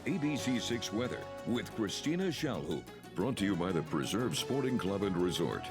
ABC6 weather with Christina Shalhoub. Brought to you by the Preserve Sporting Club and Resort.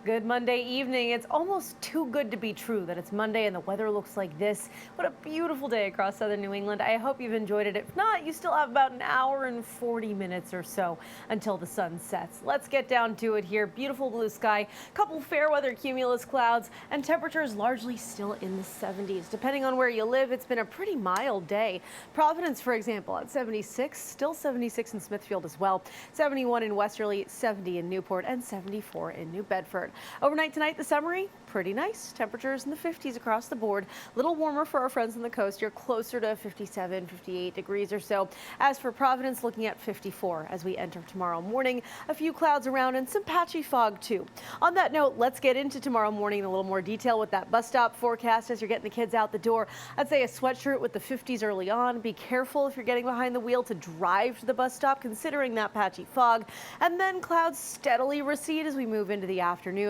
Good Monday evening. It's almost too good to be true that it's Monday and the weather looks like this. What a beautiful day across southern New England. I hope you've enjoyed it. If not, you still have about an hour and 40 minutes or so until the sun sets. Let's get down to it here. Beautiful blue sky, couple fair weather cumulus clouds, and temperatures largely still in the 70s. Depending on where you live, it's been a pretty mild day. Providence, for example, at 76, still 76 in Smithfield as well, 71 in Westerly, 70 in Newport, and 74 in New Bedford. Overnight tonight, the summary, pretty nice. Temperatures in the 50s across the board. A little warmer for our friends on the coast. You're closer to 57, 58 degrees or so. As for Providence, looking at 54 as we enter tomorrow morning. A few clouds around and some patchy fog too. On that note, let's get into tomorrow morning in a little more detail with that bus stop forecast as you're getting the kids out the door. I'd say a sweatshirt with the 50s early on. Be careful if you're getting behind the wheel to drive to the bus stop, considering that patchy fog. And then clouds steadily recede as we move into the afternoon.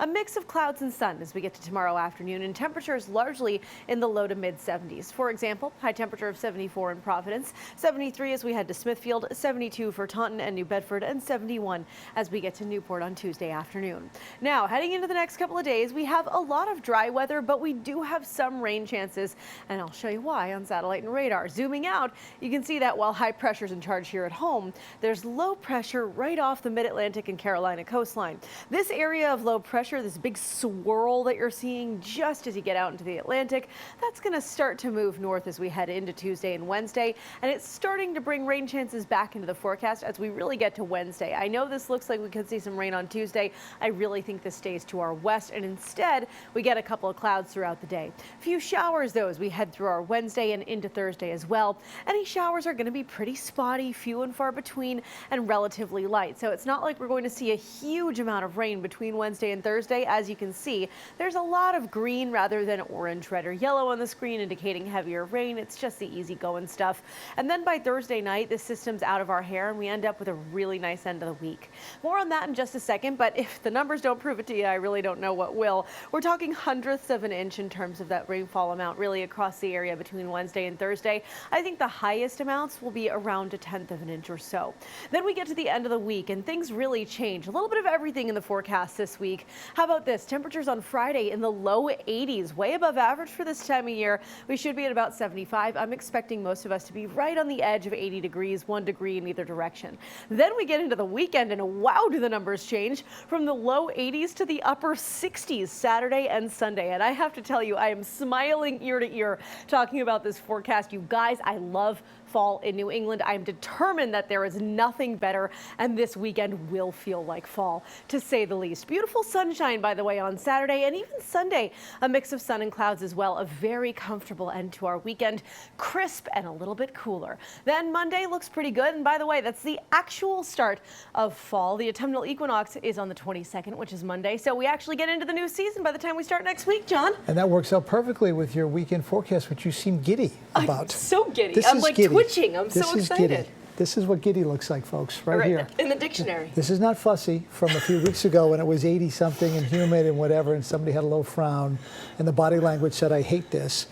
A mix of clouds and sun as we get to tomorrow afternoon, and temperatures largely in the low to mid 70s. For example, high temperature of 74 in Providence, 73 as we head to Smithfield, 72 for Taunton and New Bedford, and 71 as we get to Newport on Tuesday afternoon. Now, heading into the next couple of days, we have a lot of dry weather, but we do have some rain chances, and I'll show you why on satellite and radar. Zooming out, you can see that while high pressure's in charge here at home, there's low pressure right off the mid-Atlantic and Carolina coastline. This area of low pressure, this big swirl that you're seeing just as you get out into the Atlantic, that's going to start to move north as we head into Tuesday and Wednesday, and it's starting to bring rain chances back into the forecast as we really get to Wednesday. I know this looks like we could see some rain on Tuesday. I really think this stays to our west, and instead we get a couple of clouds throughout the day. A few showers though as we head through our Wednesday and into Thursday as well. Any showers are going to be pretty spotty, few and far between, and relatively light. So it's not like we're going to see a huge amount of rain between Wednesday and Thursday. As you can see, there's a lot of green rather than orange, red, or yellow on the screen indicating heavier rain. It's just the easy going stuff. And then by Thursday night, this system's out of our hair and we end up with a really nice end of the week. More on that in just a second, but if the numbers don't prove it to you, I really don't know what will. We're talking hundredths of an inch in terms of that rainfall amount really across the area between Wednesday and Thursday. I think the highest amounts will be around a tenth of an inch or so. Then we get to the end of the week and things really change. A little bit of everything in the forecast this week. How about this? Temperatures on Friday in the low 80s, way above average for this time of year. We should be at about 75. I'm expecting most of us to be right on the edge of 80 degrees, 1 degree in either direction. Then we get into the weekend and wow, do the numbers change from the low 80s to the upper 60s Saturday and Sunday. And I have to tell you, I am smiling ear to ear talking about this forecast. You guys, I love fall in New England. I am determined that there is nothing better, and this weekend will feel like fall, to say the least. Beautiful sunshine, by the way, on Saturday and even Sunday. A mix of sun and clouds as well. A very comfortable end to our weekend. Crisp and a little bit cooler. Then Monday looks pretty good, and by the way, that's the actual start of fall. The autumnal equinox is on the 22nd, which is Monday, so we actually get into the new season by the time we start next week, John. And that works out perfectly with your weekend forecast, which you seem giddy about. I'm so giddy. This I'm is like giddy. twitching. I'm This so is excited. giddy. This is what giddy looks like, folks, right here. In the dictionary. This is not fussy from a few weeks ago when it was 80 something and humid and whatever, and somebody had a low frown, and the body language said, "I hate this."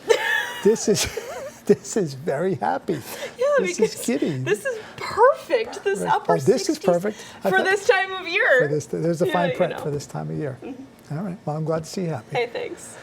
This is very happy. Yeah, this is giddy. This is perfect. This upper this is 60s perfect for this time of year. There's a fine print you know. for this time of year. All right. Well, I'm glad to see you happy. Hey, thanks.